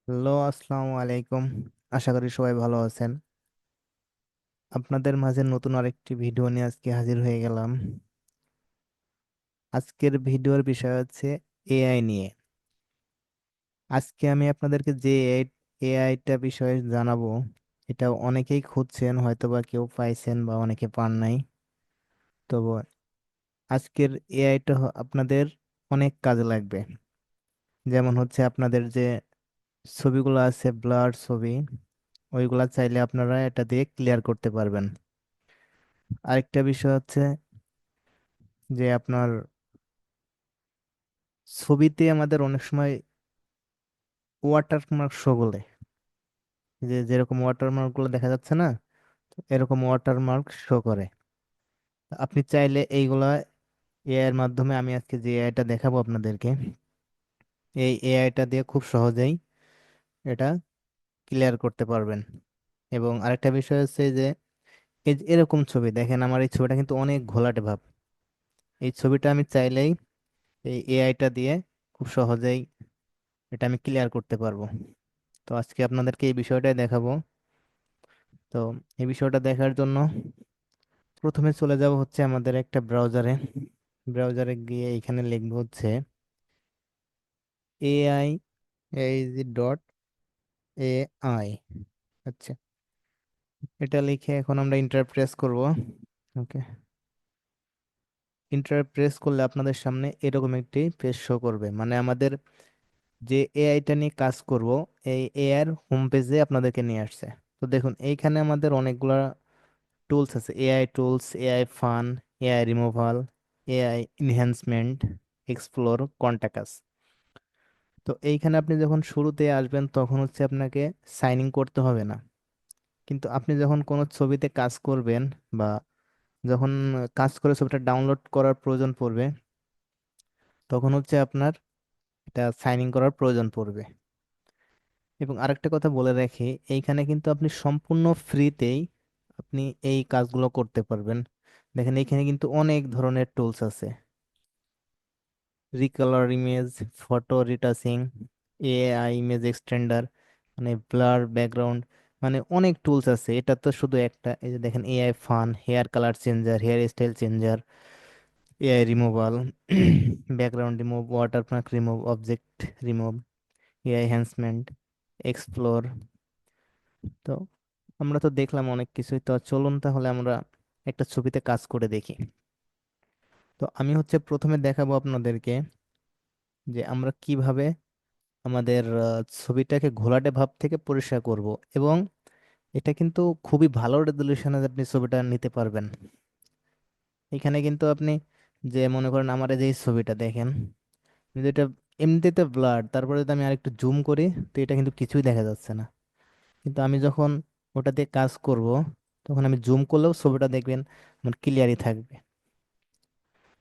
Hello, আসসালামু আলাইকুম। আশা করি সবাই ভালো আছেন। আপনাদের মাঝে নতুন আরেকটি ভিডিও নিয়ে আজকে হাজির হয়ে গেলাম। আজকের ভিডিওর বিষয় হচ্ছে এআই নিয়ে। আজকে আমি আপনাদেরকে যে এআইটা বিষয়ে জানাবো, এটা অনেকেই খুঁজছেন, হয়তোবা কেউ পাইছেন বা অনেকে পান নাই। তবে আজকের এআইটা আপনাদের অনেক কাজে লাগবে। যেমন হচ্ছে আপনাদের যে ছবিগুলো আছে, ব্লার ছবি, ওইগুলা চাইলে আপনারা এটা দিয়ে ক্লিয়ার করতে পারবেন। আরেকটা বিষয় হচ্ছে যে আপনার ছবিতে আমাদের অনেক সময় ওয়াটারমার্ক শো বলে, যে যেরকম ওয়াটারমার্ক গুলো দেখা যাচ্ছে না, এরকম ওয়াটারমার্ক শো করে। আপনি চাইলে এইগুলা এআই এর মাধ্যমে, আমি আজকে যে এআইটা দেখাবো আপনাদেরকে, এই এআইটা দিয়ে খুব সহজেই এটা ক্লিয়ার করতে পারবেন। এবং আরেকটা বিষয় হচ্ছে যে এই যে এরকম ছবি দেখেন, আমার এই ছবিটা কিন্তু অনেক ঘোলাটে ভাব। এই ছবিটা আমি চাইলেই এই এআইটা দিয়ে খুব সহজেই এটা আমি ক্লিয়ার করতে পারবো। তো আজকে আপনাদেরকে এই বিষয়টাই দেখাবো। তো এই বিষয়টা দেখার জন্য প্রথমে চলে যাব হচ্ছে আমাদের একটা ব্রাউজারে। ব্রাউজারে গিয়ে এখানে লিখবো হচ্ছে এআই, ai.ai। আচ্ছা, এটা লিখে এখন আমরা ইন্টার প্রেস করব। ওকে, ইন্টার প্রেস করলে আপনাদের সামনে এরকম একটি পেজ শো করবে, মানে আমাদের যে এআইটা নিয়ে কাজ করব, এই এআই এর হোম পেজে আপনাদেরকে নিয়ে আসছে। তো দেখুন এইখানে আমাদের অনেকগুলা টুলস আছে: AI tools, AI fun, AI removal, AI enhancement, explore, contacts. তো এইখানে আপনি যখন শুরুতে আসবেন তখন হচ্ছে আপনাকে সাইন ইন করতে হবে না। কিন্তু আপনি যখন কোনো ছবিতে কাজ করবেন বা যখন কাজ করে ছবিটা ডাউনলোড করার প্রয়োজন পড়বে, তখন হচ্ছে আপনার এটা সাইন ইন করার প্রয়োজন পড়বে। এবং আরেকটা কথা বলে রাখি, এইখানে কিন্তু আপনি সম্পূর্ণ ফ্রিতেই আপনি এই কাজগুলো করতে পারবেন। দেখেন এইখানে কিন্তু অনেক ধরনের টুলস আছে: recolour image, photo retouching, AI image extender, মানে ব্লার ব্যাকগ্রাউন্ড, মানে অনেক টুলস আছে। এটা তো শুধু একটা। এই যে দেখেন AI fun, hair colour changer, hairstyle changer, AI removal, background remove, watermark remove, object remove, AI enhancement, explore. তো আমরা তো দেখলাম অনেক কিছুই, তো চলুন তাহলে আমরা একটা ছবিতে কাজ করে দেখি। তো আমি হচ্ছে প্রথমে দেখাবো আপনাদেরকে যে আমরা কিভাবে আমাদের ছবিটাকে ঘোলাটে ভাব থেকে পরিষ্কার করব। এবং এটা কিন্তু খুবই ভালো রেজলিউশনে আপনি ছবিটা নিতে পারবেন। এখানে কিন্তু আপনি, যে মনে করেন আমার এই যে এই ছবিটা দেখেন, কিন্তু এটা এমনিতে ব্লার, তারপরে যদি আমি আরেকটু জুম করি, তো এটা কিন্তু কিছুই দেখা যাচ্ছে না। কিন্তু আমি যখন ওটা দিয়ে কাজ করব, তখন আমি জুম করলেও ছবিটা দেখবেন আমার ক্লিয়ারই থাকবে।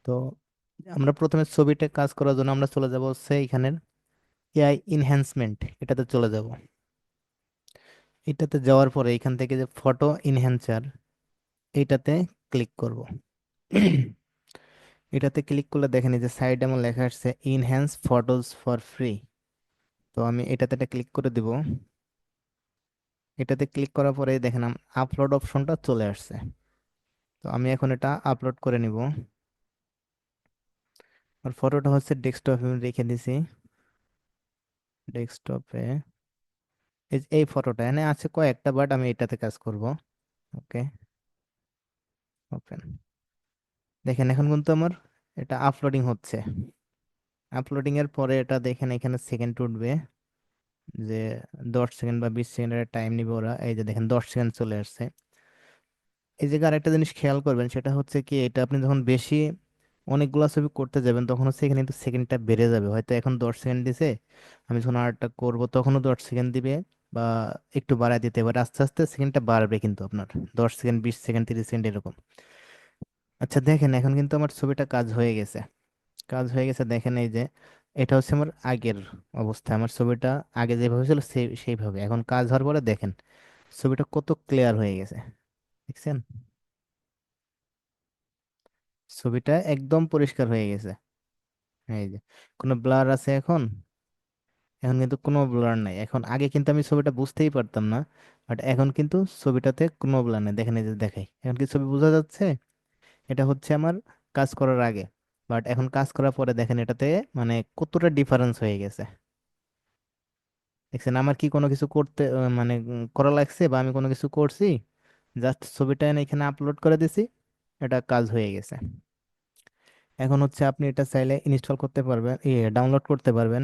তো আমরা প্রথমে ছবিটা কাজ করার জন্য আমরা চলে যাব হচ্ছে এখানের এআই ইনহ্যান্সমেন্ট, এটাতে চলে যাব। এটাতে যাওয়ার পরে এখান থেকে যে ফটো ইনহ্যান্সার, এইটাতে ক্লিক করব। এটাতে ক্লিক করলে দেখেন এই যে সাইডে আমার লেখা আসছে ইনহ্যান্স ফটোজ ফর ফ্রি। তো আমি এটাতে একটা ক্লিক করে দিব। এটাতে ক্লিক করার পরে দেখেন আপলোড অপশনটা চলে আসছে। তো আমি এখন এটা আপলোড করে নিব। আর ফটোটা হচ্ছে ডেস্কটপে রেখে দিছি। ডেস্কটপে এই ফটোটা এনে আছে কয়েকটা, বাট আমি এটাতে কাজ করব। ওকে, ওপেন। দেখেন এখন কিন্তু আমার এটা আপলোডিং হচ্ছে। আপলোডিং এর পরে এটা দেখেন এখানে সেকেন্ড উঠবে, যে 10 সেকেন্ড বা 20 সেকেন্ডের টাইম নিবে ওরা। এই যে দেখেন 10 সেকেন্ড চলে আসছে। এই জায়গায় আরেকটা জিনিস খেয়াল করবেন, সেটা হচ্ছে কি, এটা আপনি যখন বেশি অনেকগুলা ছবি করতে যাবেন তখন হচ্ছে এখানে কিন্তু সেকেন্ডটা বেড়ে যাবে। হয়তো এখন 10 সেকেন্ড দিছে, আমি যখন আরেকটা করবো তখনও 10 সেকেন্ড দিবে, বা একটু বাড়ায় দিতে পারে। আস্তে আস্তে সেকেন্ডটা বাড়বে কিন্তু আপনার 10 সেকেন্ড, 20 সেকেন্ড, 30 সেকেন্ড এরকম। আচ্ছা দেখেন এখন কিন্তু আমার ছবিটা কাজ হয়ে গেছে। কাজ হয়ে গেছে দেখেন, এই যে এটা হচ্ছে আমার আগের অবস্থা। আমার ছবিটা আগে যেভাবে ছিল সেইভাবে। এখন কাজ হওয়ার পরে দেখেন ছবিটা কত ক্লিয়ার হয়ে গেছে। দেখছেন, ছবিটা একদম পরিষ্কার হয়ে গেছে। এই যে কোনো ব্লার আছে এখন, এখন কিন্তু কোনো ব্লার নাই। এখন আগে কিন্তু আমি ছবিটা বুঝতেই পারতাম না, বাট এখন কিন্তু ছবিটাতে কোনো ব্লার নেই। দেখেন, এই যে দেখাই, এখন কি ছবি বোঝা যাচ্ছে? এটা হচ্ছে আমার কাজ করার আগে, বাট এখন কাজ করার পরে দেখেন এটাতে মানে কতটা ডিফারেন্স হয়ে গেছে। দেখছেন আমার কি কোনো কিছু করতে মানে করা লাগছে, বা আমি কোনো কিছু করছি? জাস্ট ছবিটা এনে এখানে আপলোড করে দিছি, এটা কাজ হয়ে গেছে। এখন হচ্ছে আপনি এটা চাইলে ইনস্টল করতে পারবেন, ডাউনলোড করতে পারবেন।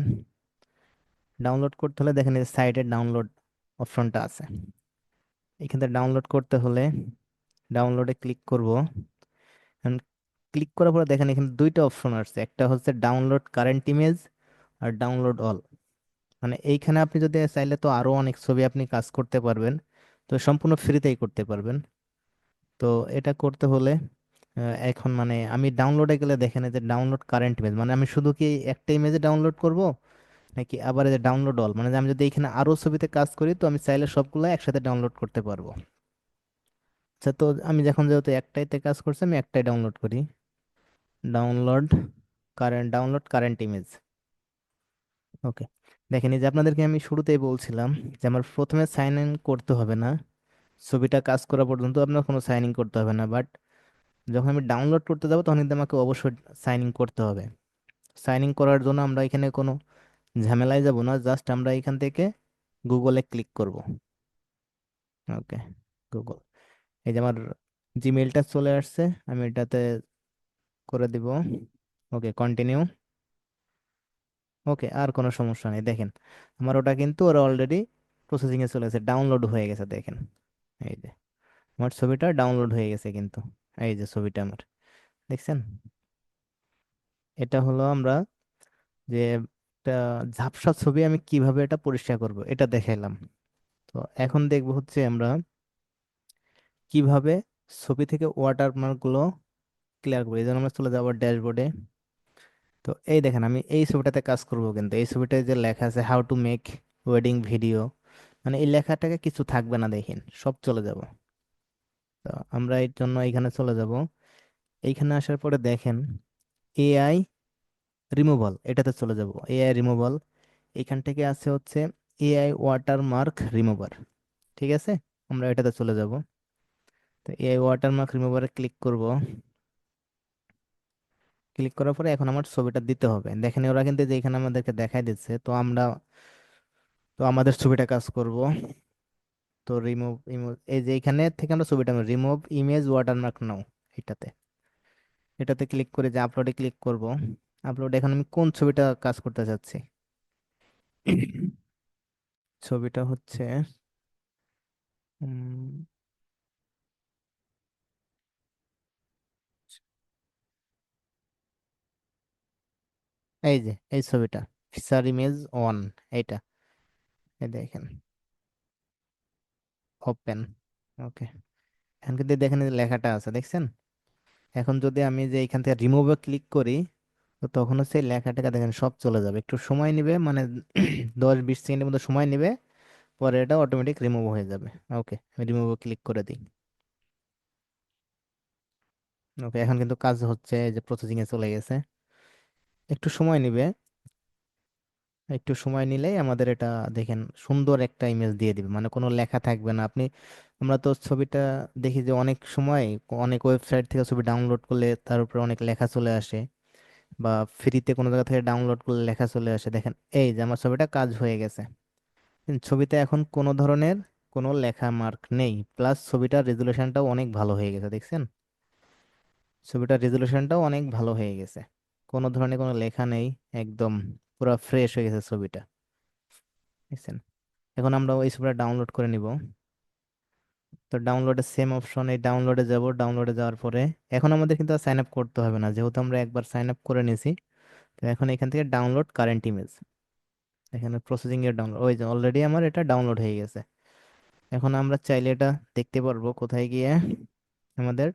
ডাউনলোড করতে হলে দেখেন এই সাইডে ডাউনলোড অপশনটা আছে, এখান থেকে ডাউনলোড করতে হলে ডাউনলোডে ক্লিক করব। ক্লিক করার পরে দেখেন এখানে দুইটা অপশন আসছে, একটা হচ্ছে ডাউনলোড কারেন্ট ইমেজ আর ডাউনলোড অল। মানে এইখানে আপনি যদি চাইলে তো আরো অনেক ছবি আপনি কাজ করতে পারবেন, তো সম্পূর্ণ ফ্রিতেই করতে পারবেন। তো এটা করতে হলে এখন মানে আমি ডাউনলোডে গেলে দেখেন এই যে ডাউনলোড কারেন্ট ইমেজ, মানে আমি শুধু কি একটা ইমেজে ডাউনলোড করব, নাকি আবার এই যে ডাউনলোড অল, মানে যে আমি যদি এখানে আরো ছবিতে কাজ করি তো আমি চাইলে সবগুলো একসাথে ডাউনলোড করতে পারবো। আচ্ছা, তো আমি যখন যেহেতু একটাইতে কাজ করছি আমি একটাই ডাউনলোড করি। Download download current image. Okay, দেখেন এই যে আপনাদেরকে আমি শুরুতেই বলছিলাম যে আমার প্রথমে সাইন ইন করতে হবে না, ছবিটা কাজ করা পর্যন্ত আপনার কোনো সাইন ইন করতে হবে না। বাট যখন আমি ডাউনলোড করতে যাবো তখন কিন্তু আমাকে অবশ্যই সাইন ইন করতে হবে। সাইন ইন করার জন্য আমরা এখানে কোনো ঝামেলায় যাব না, জাস্ট আমরা এখান থেকে গুগলে ক্লিক করব। ওকে, গুগল, এই যে আমার জিমেইলটা চলে আসছে, আমি এটাতে করে দিব। ওকে, কন্টিনিউ। ওকে, আর কোনো সমস্যা নেই। দেখেন আমার ওটা কিন্তু ওরা অলরেডি প্রসেসিং এ চলে গেছে, ডাউনলোড হয়ে গেছে। দেখেন এই যে আমার ছবিটা ডাউনলোড হয়ে গেছে কিন্তু, এই যে ছবিটা আমার, দেখছেন? এটা হলো আমরা যে একটা ঝাপসা ছবি আমি কিভাবে এটা পরিষ্কার করব এটা দেখাইলাম। তো এখন দেখবো হচ্ছে আমরা কিভাবে ছবি থেকে ওয়াটারমার্ক গুলো ক্লিয়ার করবো। এই জন্য আমরা চলে যাবো ড্যাশবোর্ডে। তো এই দেখেন আমি এই ছবিটাতে কাজ করব, কিন্তু এই ছবিটায় যে লেখা আছে how to make wedding video, মানে এই লেখাটাকে কিছু থাকবে না, দেখেন সব চলে যাব। তো আমরা এর জন্য এখানে চলে যাব। এইখানে আসার পরে দেখেন এআই রিমুভাল, এটাতে চলে যাব। এআই রিমুভাল, এখান থেকে আছে হচ্ছে এআই ওয়াটারমার্ক রিমুভার। ঠিক আছে, আমরা এটাতে চলে যাব। তো এআই ওয়াটারমার্ক রিমুভারে ক্লিক করব। ক্লিক করার পরে এখন আমার ছবিটা দিতে হবে। দেখেন ওরা কিন্তু যে এখানে আমাদেরকে দেখাই দিচ্ছে, তো আমরা তো আমাদের ছবিটা কাজ করব। তো রিমুভ ইমেজ, এই যে এখানে থেকে আমরা ছবিটা রিমুভ ইমেজ ওয়াটারমার্ক নাও, এটাতে এটাতে ক্লিক করে যে আপলোডে ক্লিক করব। আপলোড, এখন আমি কোন ছবিটা কাজ করতে চাচ্ছি? ছবিটা হচ্ছে উম, এই যে এই ছবিটা ফিচার ইমেজ অন, এইটা, এই দেখেন ওপেন। ওকে, এখন কিন্তু দেখেন এই যে লেখাটা আছে, দেখছেন? এখন যদি আমি যে এখান থেকে রিমুভে ক্লিক করি, তো তখন হচ্ছে এই লেখাটাকে দেখেন সব চলে যাবে, একটু সময় নিবে, মানে 10-20 সেকেন্ডের মতো সময় নিবে, পরে এটা অটোমেটিক রিমুভ হয়ে যাবে। ওকে, আমি রিমুভে ক্লিক করে দিই। ওকে, এখন কিন্তু কাজ হচ্ছে, এই যে প্রসেসিং এ চলে গেছে, একটু সময় নিবে। একটু সময় নিলেই আমাদের এটা দেখেন সুন্দর একটা ইমেজ দিয়ে দিবে, মানে কোনো লেখা থাকবে না। আপনি আমরা তো ছবিটা দেখি যে অনেক সময় অনেক ওয়েবসাইট থেকে ছবি ডাউনলোড করলে তার উপরে অনেক লেখা চলে আসে, বা ফ্রিতে কোনো জায়গা থেকে ডাউনলোড করলে লেখা চলে আসে। দেখেন এই যে আমার ছবিটা কাজ হয়ে গেছে, কিন্তু ছবিতে এখন কোনো ধরনের কোনো লেখা মার্ক নেই, প্লাস ছবিটার রেজুলেশনটাও অনেক ভালো হয়ে গেছে, দেখছেন? ছবিটার রেজুলেশনটাও অনেক ভালো হয়ে গেছে, কোনো ধরনের কোনো লেখা নেই, একদম পুরো ফ্রেশ হয়ে গেছে ছবিটা, দেখছেন? এখন আমরা ওই ছবিটা ডাউনলোড করে নিব। তো ডাউনলোডে সেম অপশন, এই ডাউনলোডে যাব। ডাউনলোডে যাওয়ার পরে এখন আমাদের কিন্তু সাইন আপ করতে হবে না, যেহেতু আমরা একবার সাইন আপ করে নিয়েছি। তো এখন এখান থেকে ডাউনলোড কারেন্ট ইমেজ, এখানে প্রসেসিং এর ডাউনলোড, ওই যে অলরেডি আমার এটা ডাউনলোড হয়ে গেছে। এখন আমরা চাইলে এটা দেখতে পারবো কোথায় গিয়ে, আমাদের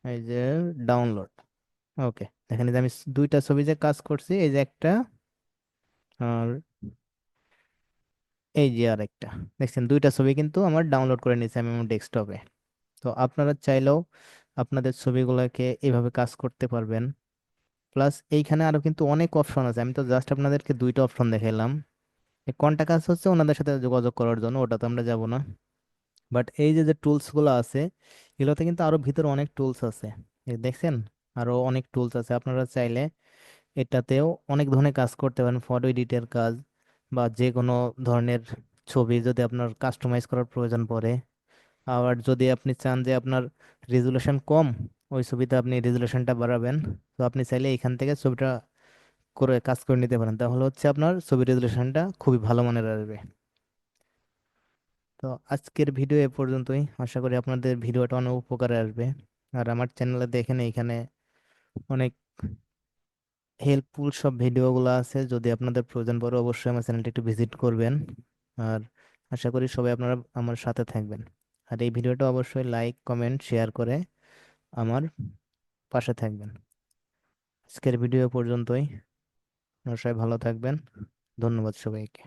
এই যে ডাউনলোড। ওকে, দেখেন এই যে আমি দুইটা ছবি যে কাজ করছি, এই যে একটা, আর এই যে আর একটা, দেখছেন দুইটা ছবি কিন্তু আমার ডাউনলোড করে নিয়েছি আমি আমার ডেস্কটপে। তো আপনারা চাইলেও আপনাদের ছবিগুলোকে এইভাবে কাজ করতে পারবেন। প্লাস এইখানে আরো কিন্তু অনেক অপশন আছে, আমি তো জাস্ট আপনাদেরকে দুইটা অপশন দেখাইলাম। এই কন্টাক্ট আস হচ্ছে ওনাদের সাথে যোগাযোগ করার জন্য, ওটা তো আমরা যাব না। বাট এই যে যে টুলস গুলো আছে, এগুলোতে কিন্তু আরো ভিতরে অনেক টুলস আছে। এই দেখছেন, আরো অনেক টুলস আছে। আপনারা চাইলে এটাতেও অনেক ধরনের কাজ করতে পারেন, ফটো এডিটের কাজ বা যে কোনো ধরনের ছবি যদি আপনার কাস্টমাইজ করার প্রয়োজন পড়ে। আবার যদি আপনি চান যে আপনার রেজুলেশন কম, ওই ছবিতে আপনি রেজুলেশনটা বাড়াবেন, তো আপনি চাইলে এখান থেকে ছবিটা করে কাজ করে নিতে পারেন, তাহলে হচ্ছে আপনার ছবি রেজুলেশনটা খুবই ভালো মানের আসবে। তো আজকের ভিডিও এ পর্যন্তই, আশা করি আপনাদের ভিডিওটা অনেক উপকারে আসবে। আর আমার চ্যানেলে দেখেন এখানে অনেক হেল্পফুল সব ভিডিওগুলো আছে, যদি আপনাদের প্রয়োজন পড়ে অবশ্যই আমার চ্যানেলটি একটু ভিজিট করবেন। আর আশা করি সবাই আপনারা আমার সাথে থাকবেন। আর এই ভিডিওটা অবশ্যই লাইক কমেন্ট শেয়ার করে আমার পাশে থাকবেন। আজকের ভিডিও পর্যন্তই, আপনারা সবাই ভালো থাকবেন। ধন্যবাদ সবাইকে।